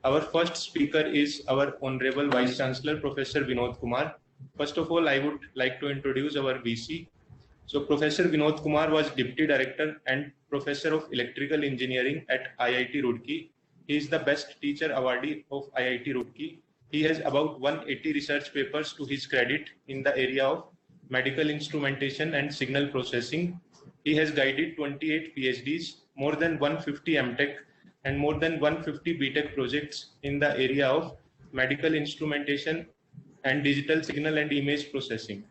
Our first speaker is our Honorable Vice Chancellor, Professor Vinod Kumar. First of all, I would like to introduce our VC. So Professor Vinod Kumar was Deputy Director and Professor of Electrical Engineering at IIT Roorkee. He is the best teacher awardee of IIT Roorkee. He has about 180 research papers to his credit in the area of medical instrumentation and signal processing. He has guided 28 PhDs, more than 150 MTech, and more than 150 BTech projects in the area of medical instrumentation and digital signal and image processing.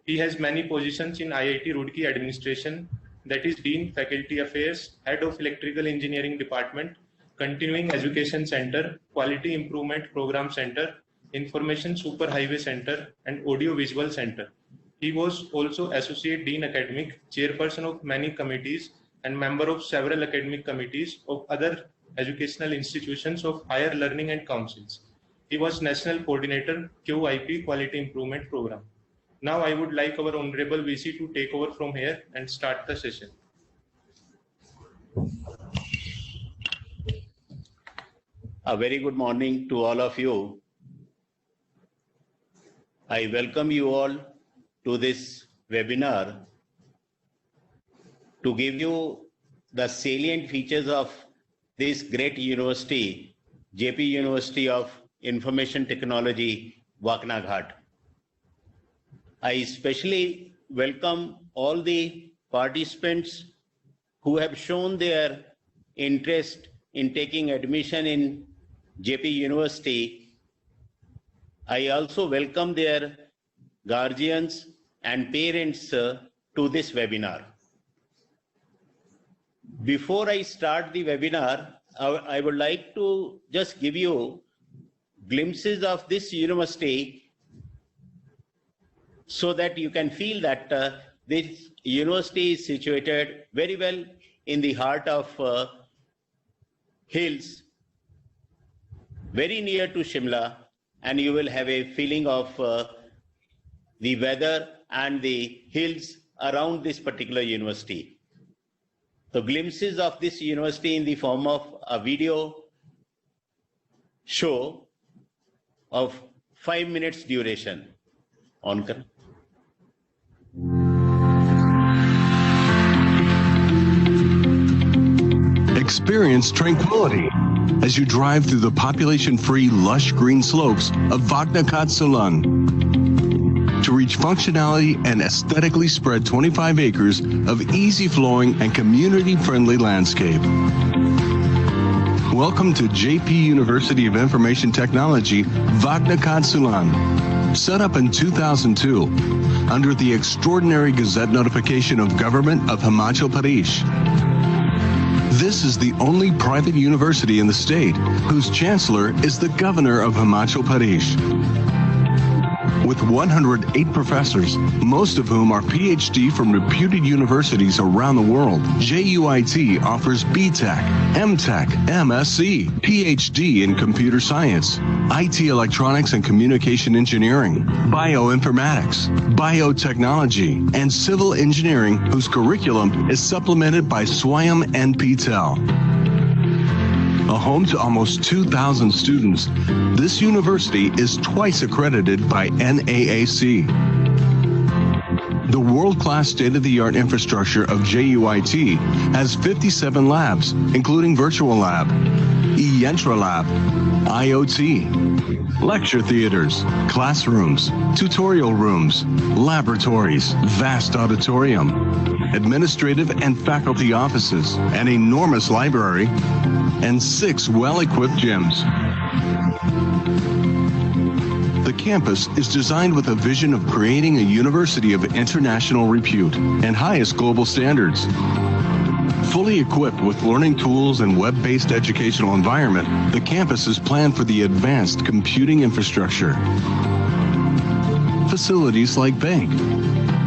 He has many positions in IIT Roorkee administration, that is Dean Faculty Affairs, Head of Electrical Engineering Department, Continuing Education Center, Quality Improvement Program Center, Information Superhighway Center, and Audio Visual Center. He was also Associate Dean Academic, Chairperson of many committees, and member of several academic committees of other educational institutions of higher learning and councils. He was National Coordinator, QIP Quality Improvement Program. Now I would like our Honorable VC to take over from here and start the session. A very good morning to all of you. I welcome you all to this webinar to give you the salient features of this great university, JP University of Information Technology, Waknaghat. I especially welcome all the participants who have shown their interest in taking admission in JP University. I also welcome their guardians and parents to this webinar. Before I start the webinar, I would like to just give you glimpses of this university so that you can feel that this university is situated very well in the heart of hills, very near to Shimla, and you will have a feeling of the weather and the hills around this particular university. The glimpses of this university in the form of a video show of 5 minutes duration. On kar. Experience tranquility as you drive through the population-free, lush green slopes of Waknaghat Solan to reach functionality and aesthetically spread 25 acres of easy-flowing and community-friendly landscape. Welcome to JP University of Information Technology, Waknaghat Solan. Set up in 2002 under the extraordinary Gazette notification of Government of Himachal Pradesh. This is the only private university in the state whose chancellor is the governor of Himachal Pradesh. With 108 professors, most of whom are PhD from reputed universities around the world, JUIT offers BTech, MTech, MSc, PhD in computer science, IT electronics and communication engineering, bioinformatics, biotechnology, and civil engineering, whose curriculum is supplemented by SWAYAM and PTEL. A home to almost 2,000 students, this university is twice accredited by NAAC. The world-class state-of-the-art infrastructure of JUIT has 57 labs, including Virtual Lab, eYantra Lab, IoT, lecture theaters, classrooms, tutorial rooms, laboratories, vast auditorium, administrative and faculty offices, an enormous library, and 6 well-equipped gyms. The campus is designed with a vision of creating a university of international repute and highest global standards. Fully equipped with learning tools and web-based educational environment, the campus is planned for the advanced computing infrastructure. Facilities like bank,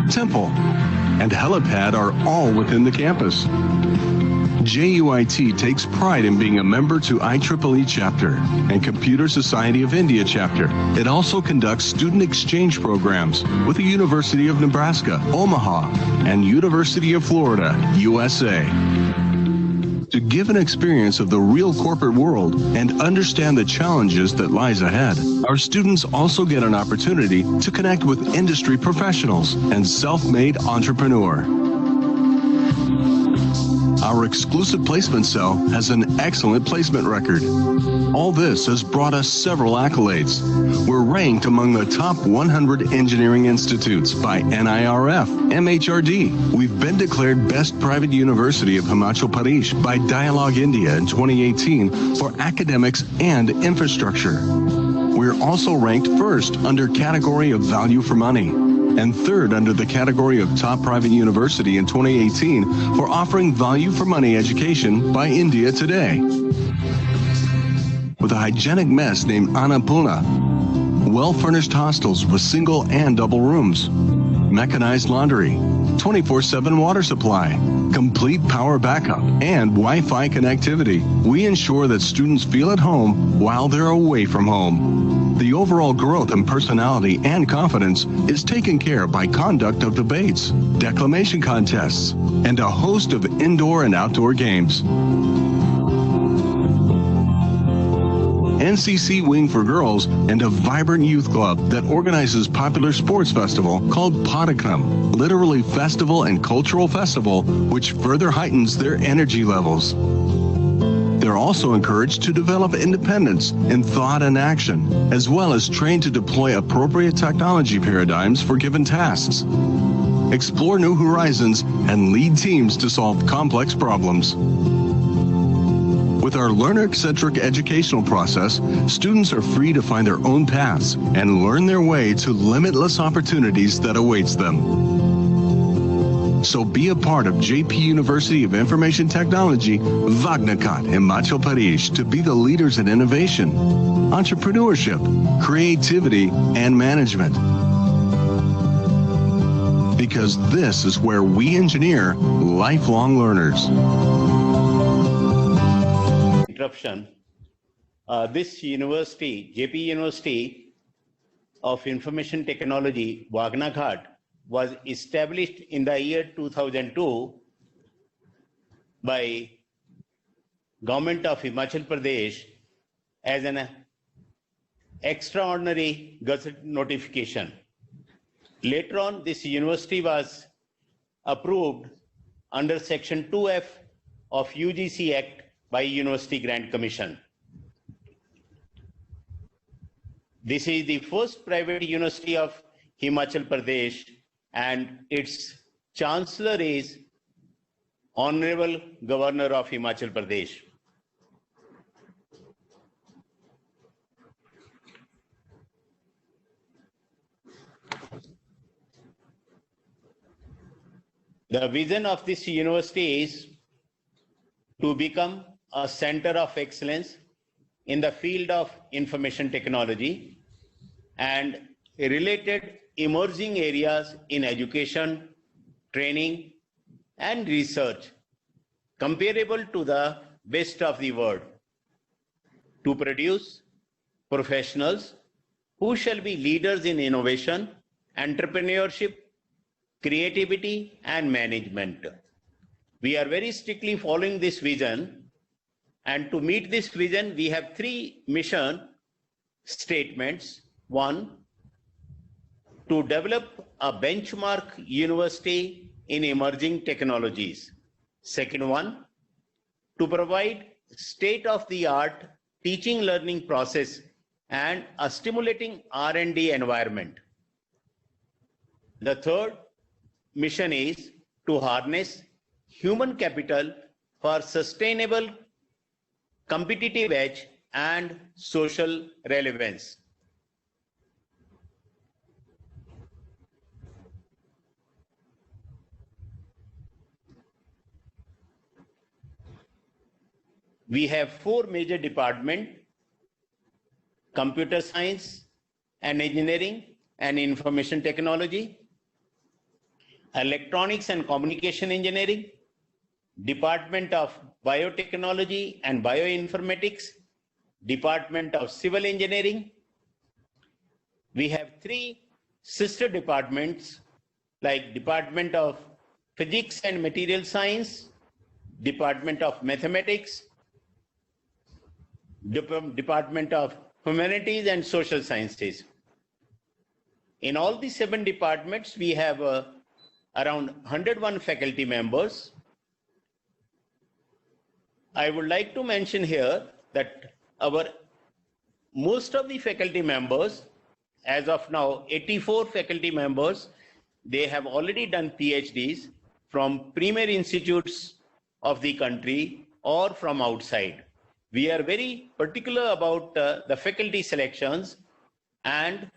temple, and helipad are all within the campus. JUIT takes pride in being a member to IEEE chapter and Computer Society of India chapter. It also conducts student exchange programs with the University of Nebraska, Omaha, and University of Florida, USA. to give an experience of the real corporate world and understand the challenges that lies ahead. Our students also get an opportunity to connect with industry professionals and self-made entrepreneur. Our exclusive placement cell has an excellent placement record. All this has brought us several accolades. We're ranked among the top 100 engineering institutes by NIRF, MHRD. We've been declared Best Private University of Himachal Pradesh by Dialogue India in 2018 for academics and infrastructure. We're also ranked first under category of value for money, and third under the category of top private university in 2018 for offering value for money education by India Today. With a hygienic mess named Annapurna, well-furnished hostels with single and double rooms, mechanized laundry, 24/7 water supply, complete power backup, and Wi-Fi connectivity, we ensure that students feel at home while they're away from home. The overall growth in personality and confidence is taken care of by conduct of debates, declamation contests, and a host of indoor and outdoor games. NCC Wing for Girls, and a vibrant youth club that organizes popular sports festival called Padakram, literally festival and cultural festival, which further heightens their energy levels. They're also encouraged to develop independence in thought and action, as well as trained to deploy appropriate technology paradigms for given tasks, explore new horizons, and lead teams to solve complex problems. With our learner-centric educational process, students are free to find their own paths and learn their way to limitless opportunities that awaits them. So be a part of JP University of Information Technology, Vagnakot, Himachal Pradesh, to be the leaders in innovation, entrepreneurship, creativity, and management. Because this is where we engineer lifelong learners. Interruption. This university, JP University of Information Technology, Vagnakot, was established in the year 2002 by Government of Himachal Pradesh as an extraordinary gazette notification. Later on, this university was approved under Section 2F of UGC Act by University Grant Commission. This is the first private university of Himachal Pradesh, and its chancellor is Honorable Governor of Himachal Pradesh. The vision of this university is to become a center of excellence in the field of information technology and related emerging areas in education, training, and research comparable to the best of the world, to produce professionals who shall be leaders in innovation, entrepreneurship, creativity, and management. We are very strictly following this vision, and to meet this vision, we have three mission statements. One, to develop a benchmark university in emerging technologies. Second one, to provide state-of-the-art teaching learning process and a stimulating R&D environment. The third mission is to harness human capital for sustainable competitive edge and social relevance. We have four major departments: computer science and engineering and information technology, electronics and communication engineering, Department of Biotechnology and Bioinformatics, Department of Civil Engineering. We have three sister departments like Department of Physics and Material Science, Department of Mathematics, Department of Humanities and Social Sciences. In all the 7 departments, we have around 101 faculty members. I would like to mention here that most of the faculty members, as of now, 84 faculty members, they have already done PhDs from premier institutes of the country or from outside. We are very particular about the faculty selections and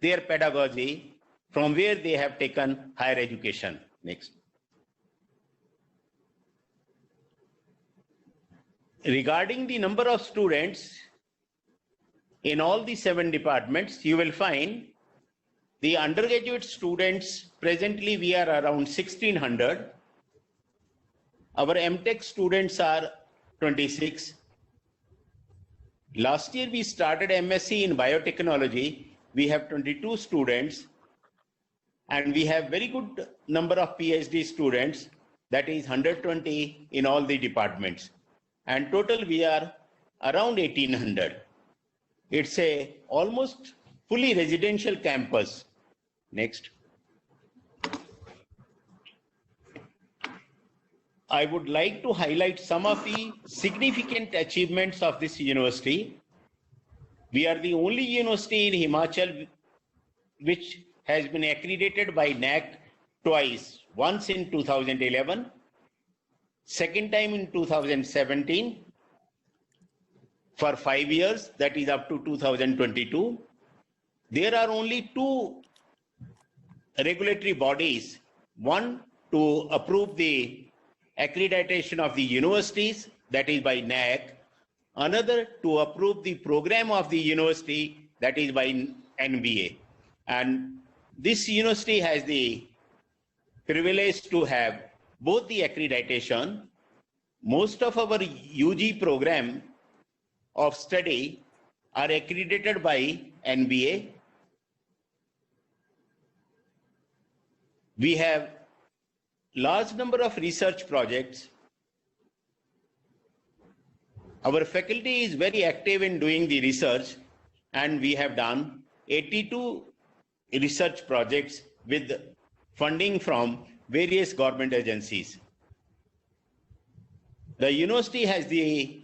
their pedagogy from where they have taken higher education. Next. Regarding the number of students in all the 7 departments, you will find the undergraduate students, presently we are around 1600. Our MTech students are 26. Last year we started MSc in biotechnology. We have 22 students and we have very good number of PhD students, that is 120 in all the departments. And total we are around 1800. It's a almost fully residential campus. Next. I would like to highlight some of the significant achievements of this university. We are the only university in Himachal which has been accredited by NAAC twice, once in 2011, second time in 2017, for 5 years, that is up to 2022. There are only 2 regulatory bodies, one to approve the accreditation of the universities, that is by NAAC, another to approve the program of the university, that is by NBA. And this university has the privilege to have both the accreditation. Most of our UG program of study are accredited by NBA. We have large number of research projects. Our faculty is very active in doing the research, and we have done 82 research projects with funding from various government agencies. The university has the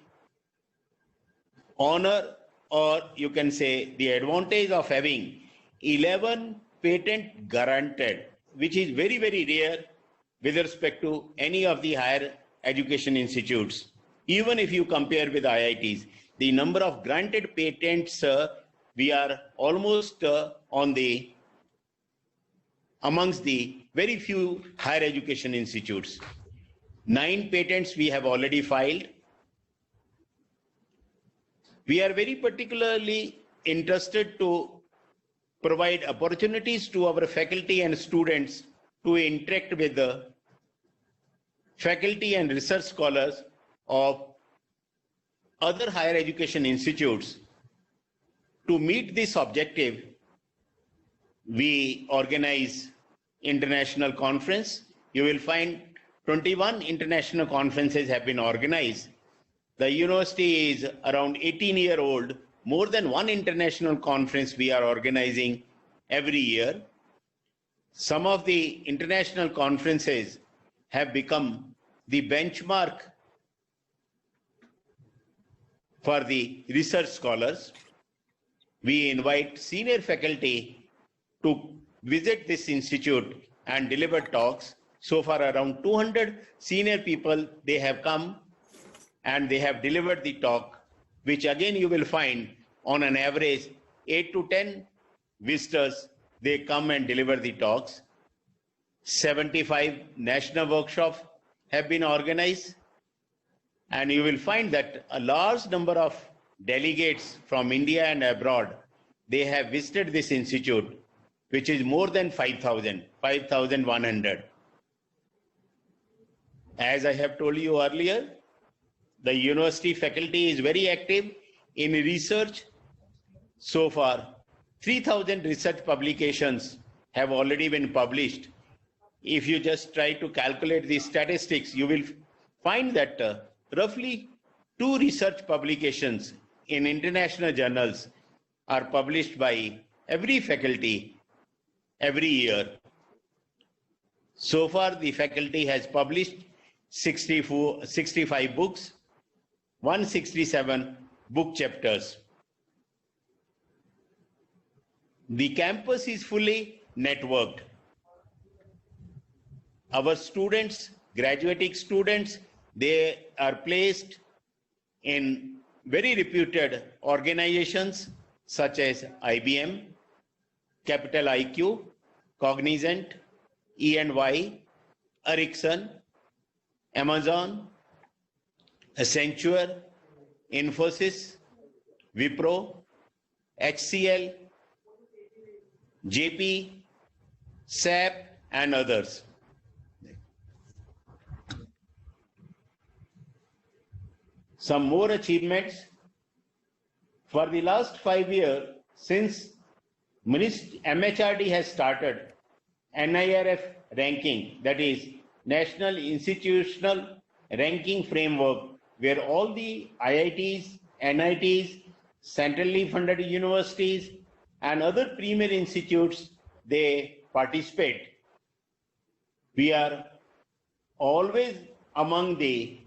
honor, or you can say the advantage, of having 11 patent granted, which is very, very rare with respect to any of the higher education institutes. Even if you compare with IITs, the number of granted patents, we are almost amongst the very few higher education institutes. 9 patents we have already filed. We are very particularly interested to provide opportunities to our faculty and students to interact with the faculty and research scholars of other higher education institutes. To meet this objective, we organize international conference. You will find 21 international conferences have been organized. The university is around 18-year-old. More than one international conference we are organizing every year. Some of the international conferences have become the benchmark for the research scholars. We invite senior faculty to visit this institute and deliver talks. So far, around 200 senior people, they have come and they have delivered the talk, which again you will find on an average 8 to 10 visitors, they come and deliver the talks. 75 national workshops have been organized, and you will find that a large number of delegates from India and abroad, they have visited this institute, which is more than 5,100. As I have told you earlier, the university faculty is very active in research. So far, 3,000 research publications have already been published. If you just try to calculate the statistics, you will find that roughly 2 research publications in international journals are published by every faculty every year. So far, the faculty has published 65 books, 167 book chapters. The campus is fully networked. Our students, graduating students, they are placed in very reputed organizations such as IBM, Capital IQ, Cognizant, E&Y, Ericsson, Amazon, Accenture, Infosys, Wipro, HCL, JP, SAP, and others. Some more achievements. For the last 5 years, since MHRD has started NIRF ranking, that is National Institutional Ranking Framework, where all the IITs, NITs, centrally funded universities, and other premier institutes, they participate. We are always among the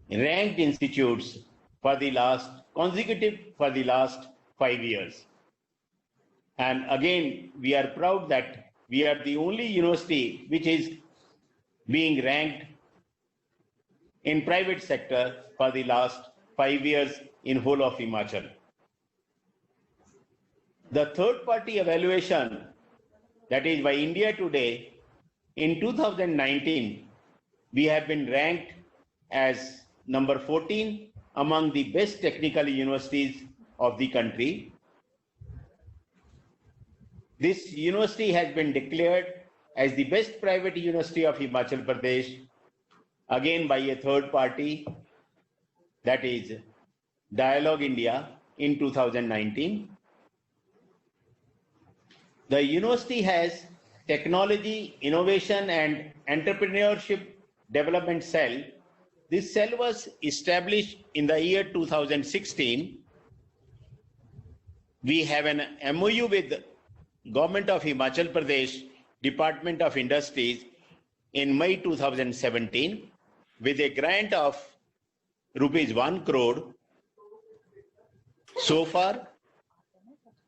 ranked institutes for the last 5 years. And again, we are proud that we are the only university which is being ranked in private sector for the last 5 years in whole of Himachal. The third party evaluation, that is by India Today, in 2019, we have been ranked as number 14 among the best technical universities of the country. This university has been declared as the best private university of Himachal Pradesh, again by a third party, that is Dialogue India, in 2019. The university has Technology, Innovation and Entrepreneurship Development Cell. This cell was established in the year 2016. We have an MOU with Government of Himachal Pradesh, Department of Industries in May 2017 with a grant of rupees 1 crore. So far,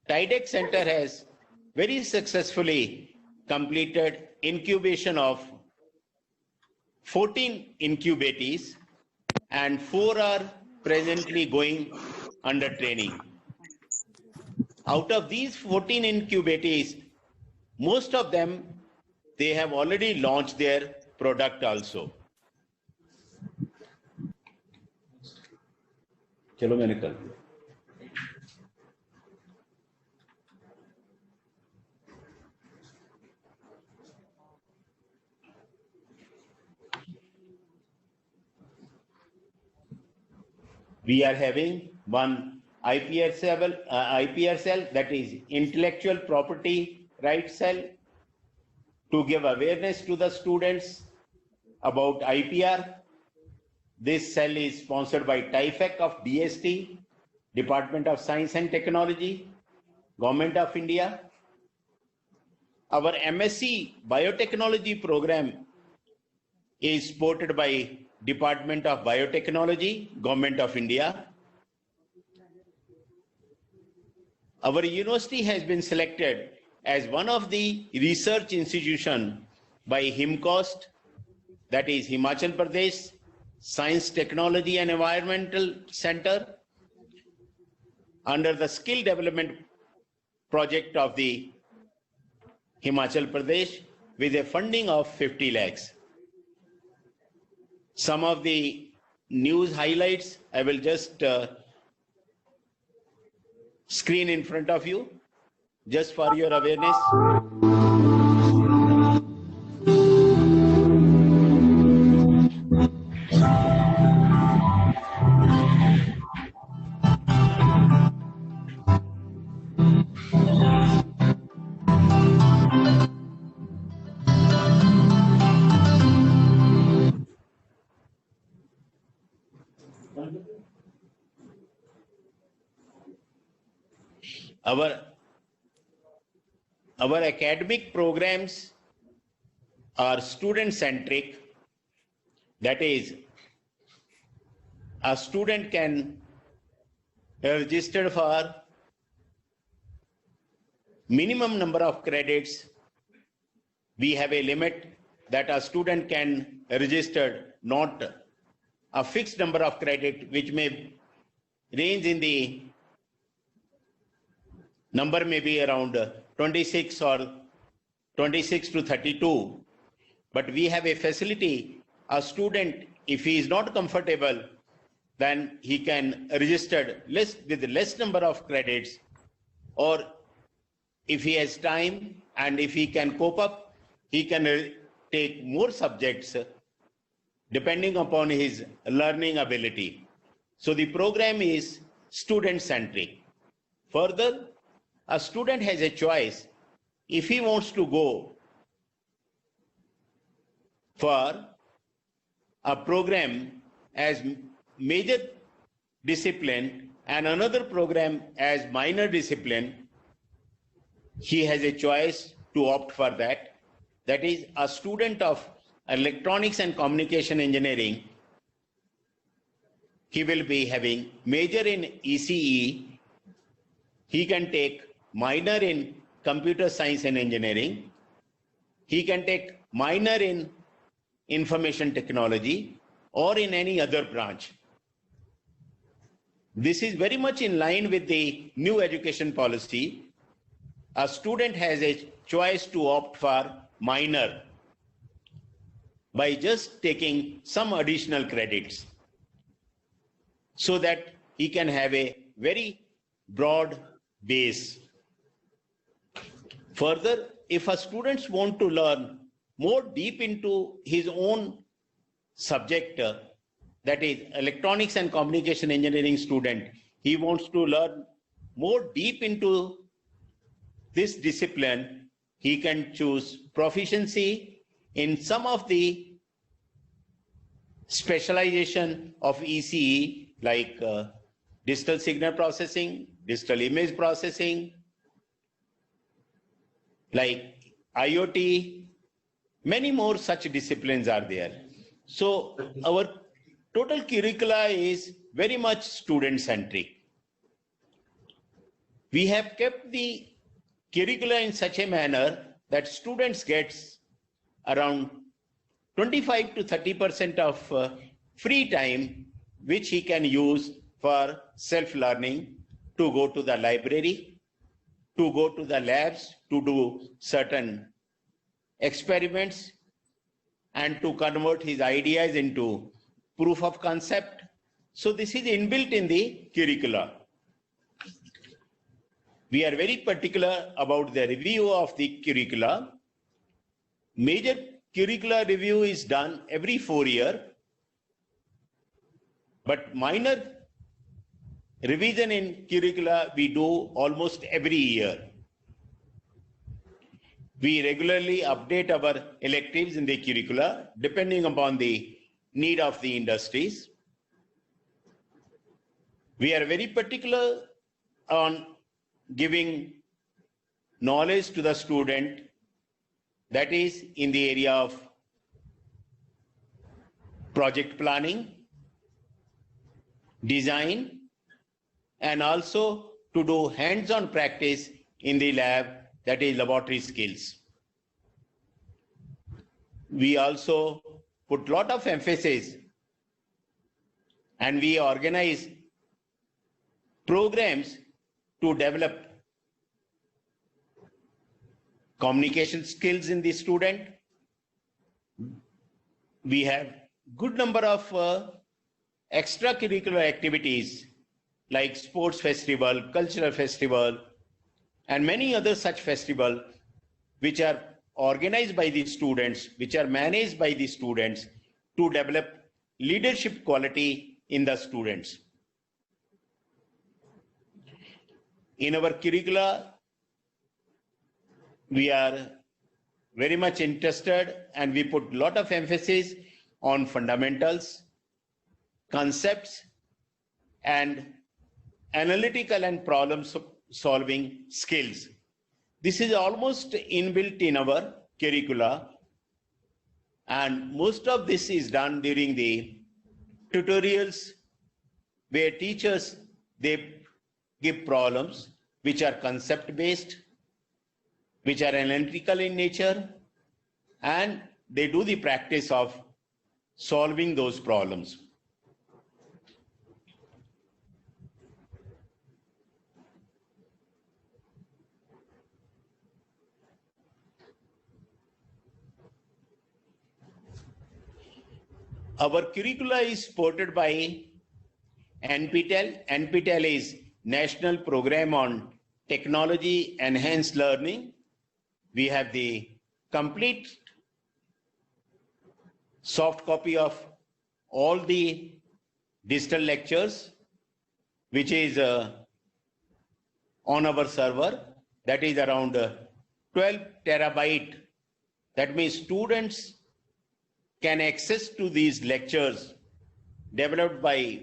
TIDEX Center has very successfully completed incubation of 14 incubatees and 4 are presently going under training. Out of these 14 incubatees, most of them, they have already launched their product also. चलो मैंने कर दिया. We are having one IPR cell, that is Intellectual Property Rights Cell, to give awareness to the students about IPR. This cell is sponsored by TIFAC of DST, Department of Science and Technology, Government of India. Our MSc Biotechnology program is supported by Department of Biotechnology, Government of India. Our university has been selected as one of the research institutions by HIMCOST, that is Himachal Pradesh Science, Technology and Environmental Center, under the skill development project of the Himachal Pradesh with a funding of 50 lakhs. Some of the news highlights I will just screen in front of you, just for your awareness. Our academic programs are student-centric. That is, a student can register for minimum number of credits. We have a limit that a student can register, not a fixed number of credit, which may range in the number may be around 26 or 26 to 32. But we have a facility, a student, if he is not comfortable, then he can register with less number of credits, or if he has time and if he can cope up, he can take more subjects depending upon his learning ability. So the program is student-centric. Further, a student has a choice if he wants to go for a program as major discipline and another program as minor discipline. He has a choice to opt for that. That is, a student of electronics and communication engineering, he will be having major in ECE. He can take minor in computer science and engineering. He can take minor in information technology or in any other branch. This is very much in line with the new education policy. A student has a choice to opt for minor by just taking some additional credits so that he can have a very broad base. Further, if a student wants to learn more deep into his own subject, that is electronics and communication engineering student, he wants to learn more deep into this discipline, he can choose proficiency in some of the specialization of ECE like digital signal processing, digital image processing, like IoT, many more such disciplines are there. So our total curricula is very much student-centric. We have kept the curricula in such a manner that students gets around 25 to 30% of free time, which he can use for self-learning, to go to the library, to go to the labs, to do certain experiments, and to convert his ideas into proof of concept. So this is inbuilt in the curricula. We are very particular about the review of the curricula. Major curricula review is done every 4 years, but minor revision in curricula we do almost every year. We regularly update our electives in the curricula depending upon the need of the industries. We are very particular on giving knowledge to the student, that is in the area of project planning, design, and also to do hands-on practice in the lab, that is laboratory skills. We also put a lot of emphasis and we organize programs to develop communication skills in the student. We have good number of extracurricular activities like sports festival, cultural festival, and many other such festivals which are organized by the students, which are managed by the students to develop leadership quality in the students. In our curricula, we are very much interested and we put a lot of emphasis on fundamentals, concepts, and analytical and problem solving skills. This is almost inbuilt in our curricula, and most of this is done during the tutorials where teachers, they give problems which are concept based, which are analytical in nature, and they do the practice of solving those problems. Our curricula is supported by NPTEL. NPTEL is National Program on Technology Enhanced Learning. We have the complete soft copy of all the digital lectures, which is on our server. That is around 12 terabyte. That means students can access to these lectures developed by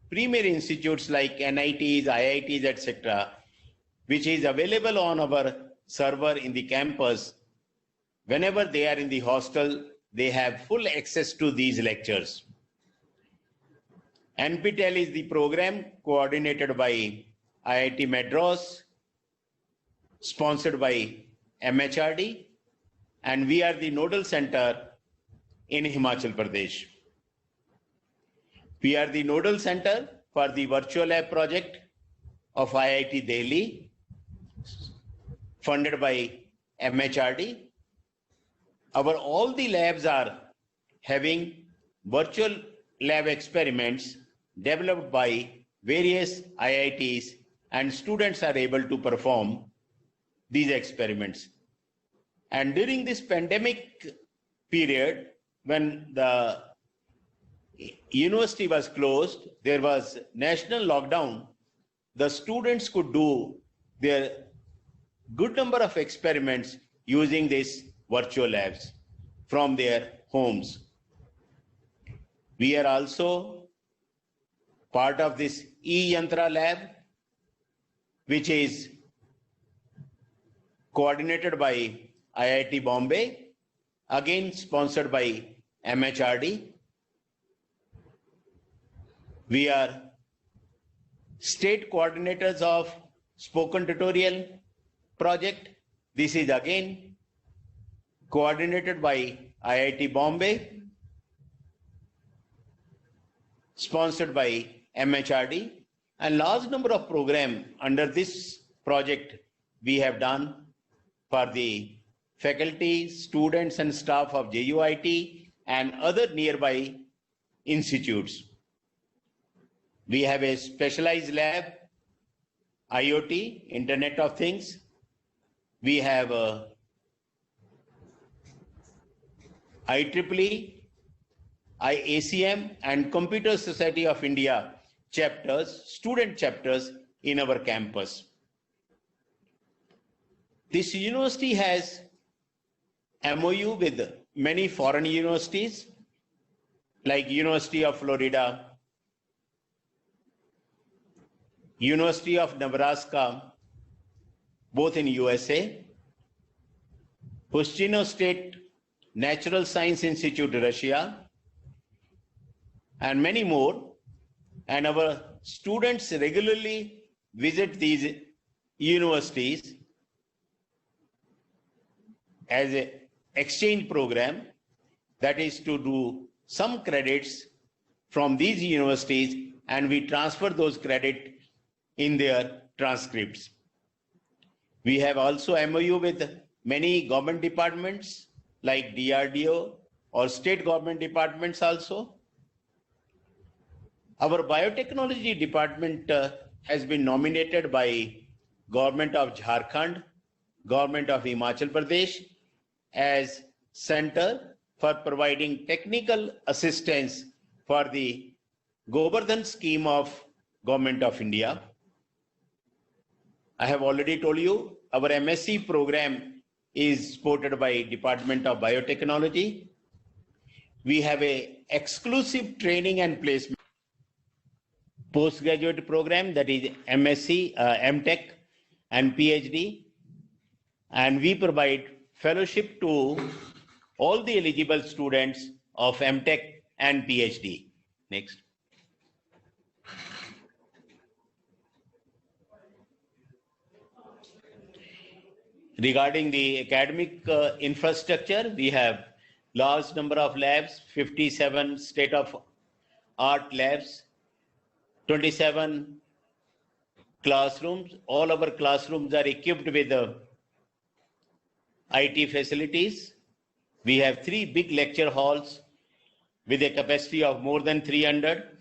premier institutes like NITs, IITs, etc., which is available on our server in the campus. Whenever they are in the hostel, they have full access to these lectures. NPTEL is the program coordinated by IIT Madras, sponsored by MHRD, and we are the nodal center in Himachal Pradesh. We are the nodal center for the virtual lab project of IIT Delhi, funded by MHRD. All the labs are having virtual lab experiments developed by various IITs, and students are able to perform these experiments. And during this pandemic period, when the university was closed, there was national lockdown, the students could do their good number of experiments using these virtual labs from their homes. We are also part of this E-Yantra lab, which is coordinated by IIT Bombay, again sponsored by MHRD. We are state coordinators of spoken tutorial project. This is again coordinated by IIT Bombay, sponsored by MHRD, and large number of programs under this project we have done for the faculty, students and staff of JUIT and other nearby institutes. We have a specialized lab, IoT, Internet of Things. We have IEEE, IACM and Computer Society of India chapters, student chapters in our campus. This university has MOU with many foreign universities like University of Florida, University of Nebraska, both in USA, Pushchino State Natural Science Institute, Russia, and many more. And our students regularly visit these universities as an exchange program, that is to do some credits from these universities, and we transfer those credits in their transcripts. We have also MOU with many government departments like DRDO or state government departments also. Our biotechnology department has been nominated by Government of Jharkhand, Government of Himachal Pradesh as Center for providing technical assistance for the Govardhan scheme of Government of India. I have already told you our MSc program is supported by Department of Biotechnology. We have an exclusive training and placement postgraduate program, that is MSc, MTech, and PhD, and we provide fellowship to all the eligible students of MTech and PhD. Next. Regarding the academic infrastructure, we have large number of labs, 57 state-of-art labs, 27 classrooms. All our classrooms are equipped with IT facilities. We have 3 big lecture halls with a capacity of more than 300.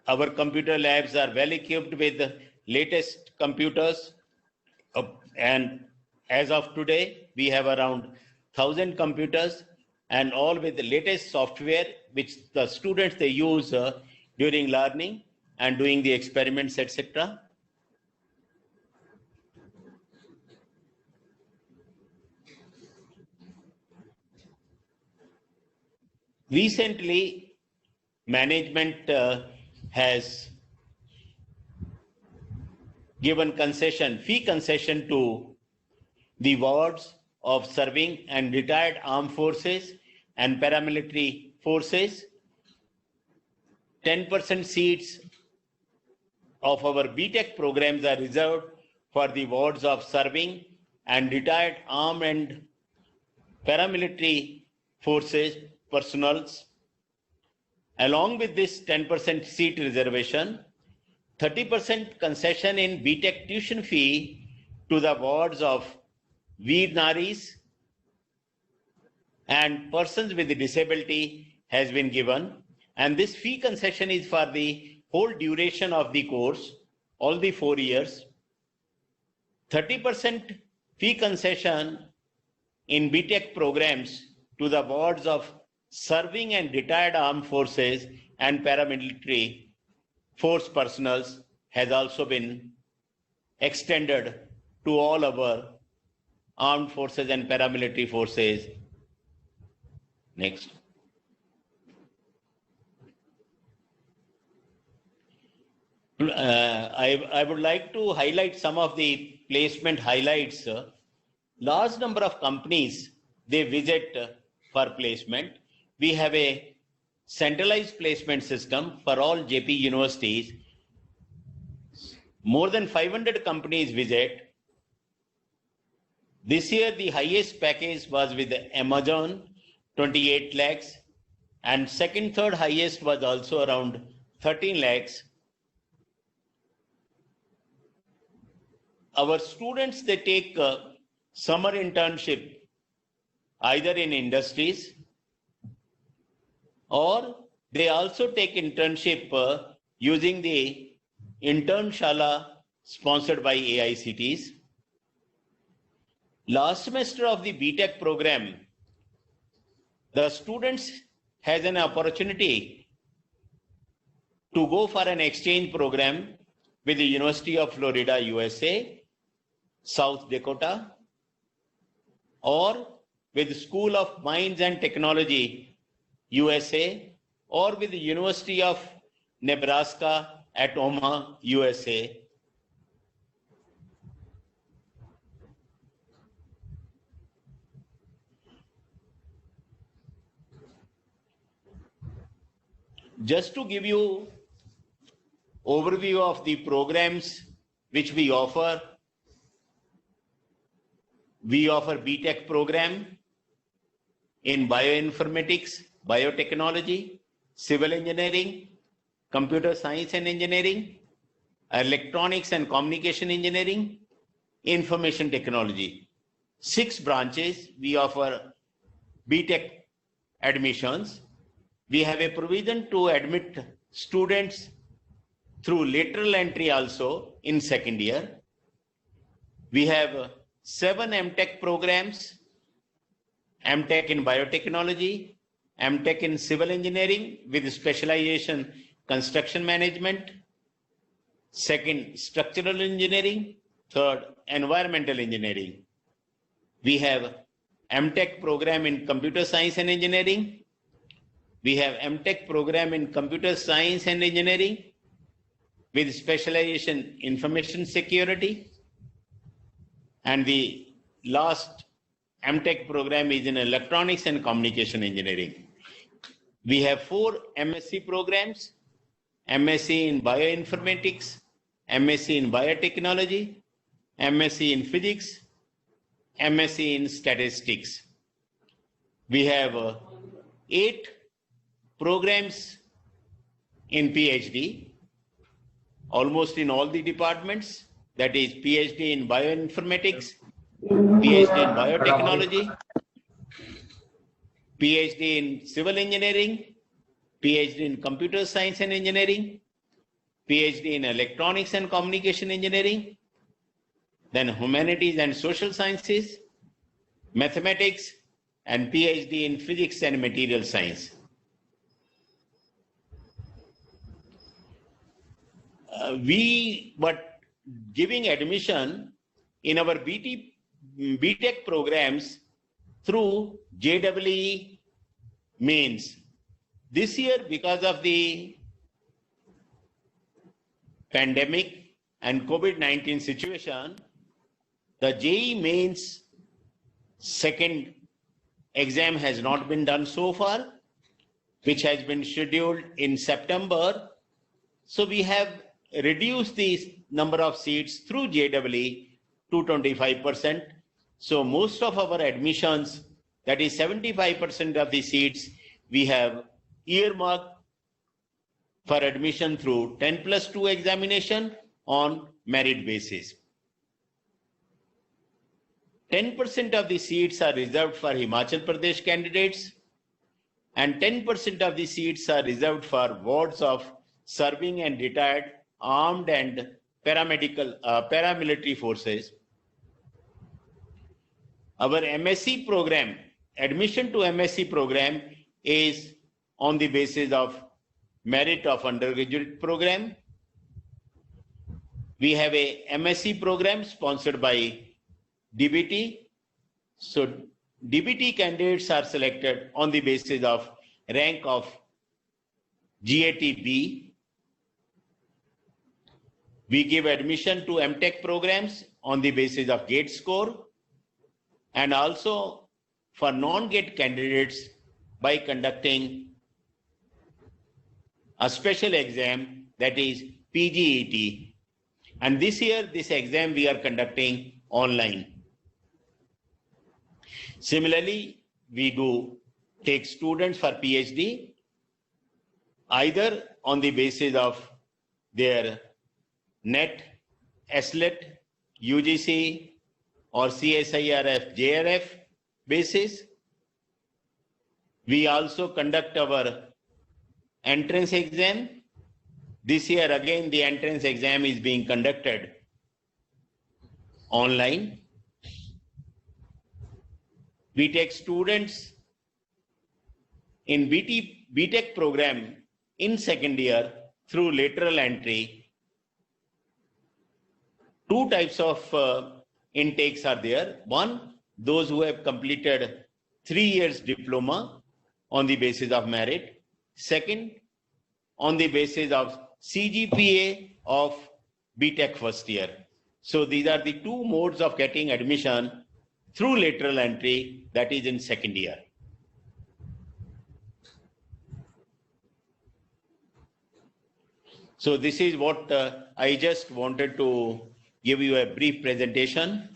Our computer labs are well equipped with the latest computers. And as of today, we have around 1,000 computers and all with the latest software which the students they use during learning and doing the experiments, etc. Recently, management has given fee concession to the wards of serving and retired armed forces and paramilitary forces. 10% seats of our BTech programs are reserved for the wards of serving and retired armed and paramilitary forces personals. Along with this 10% seat reservation, 30% concession in BTech tuition fee to the wards of Veer Naris and persons with disability has been given. And this fee concession is for the whole duration of the course, all the 4 years. 30% fee concession in BTech programs to the wards of serving and retired armed forces and paramilitary force personals has also been extended to all our armed forces and paramilitary forces. Next. I would like to highlight some of the placement highlights. Large number of companies they visit for placement. We have a centralized placement system for all JP universities. More than 500 companies visit. This year, the highest package was with Amazon, 28 lakhs, and third highest was also around 13 lakhs. Our students, they take summer internship either in industries or they also take internship using the Internshala sponsored by AICTs. Last semester of the BTech program, the students has an opportunity to go for an exchange program with the University of Florida, USA, South Dakota, or with School of Mines and Technology, USA, or with the University of Nebraska at Omaha, USA. Just to give you overview of the programs which we offer BTech program in bioinformatics, biotechnology, civil engineering, computer science and engineering, electronics and communication engineering, information technology. 6 branches we offer BTech admissions. We have a provision to admit students through lateral entry also in second year. We have 7 MTech programs, MTech in biotechnology, MTech in civil engineering with specialization construction management, second structural engineering, third environmental engineering. We have MTech program in computer science and engineering. We have MTech program in computer science and engineering, with specialization in information security. And the last MTech program is in electronics and communication engineering. We have 4 MSc programs: MSc in bioinformatics, MSc in biotechnology, MSc in physics, MSc in statistics. We have 8 programs in PhD, almost in all the departments. That is PhD in bioinformatics, PhD in biotechnology, PhD in civil engineering, PhD in computer science and engineering, PhD in electronics and communication engineering, then humanities and social sciences, mathematics, and PhD in physics and material science. We were giving admission in our BTech programs through JEE mains. This year, because of the pandemic and COVID-19 situation, the JEE mains second exam has not been done so far, which has been scheduled in September. So we have reduced the number of seats through JEE to 25%. So most of our admissions, that is 75% of the seats, we have earmarked for admission through 10+2 examination on merit basis. 10% of the seats are reserved for Himachal Pradesh candidates, and 10% of the seats are reserved for wards of serving and retired armed and paramilitary forces. Our MSc program, admission to MSc program is on the basis of merit of undergraduate program. We have a MSc program sponsored by DBT. So DBT candidates are selected on the basis of rank of GAT-B. We give admission to MTech programs on the basis of GATE score, and also for non-GATE candidates by conducting a special exam, that is PGET. And this year, this exam we are conducting online. Similarly, we do take students for PhD either on the basis of their NET, SLET, UGC or CSIRF, JRF basis. We also conduct our entrance exam. This year again the entrance exam is being conducted online. We take students in BTech program in second year through lateral entry. 2 types of intakes are there. One, those who have completed 3 years diploma on the basis of merit. Second, on the basis of CGPA of BTech first year. So these are the 2 modes of getting admission through lateral entry, that is in second year. So this is what I just wanted to give you a brief presentation.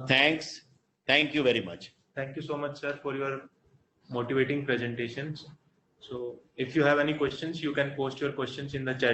Thanks. Thank you very much. Thank you so much, sir, for your motivating presentations. So if you have any questions, you can post your questions in the chat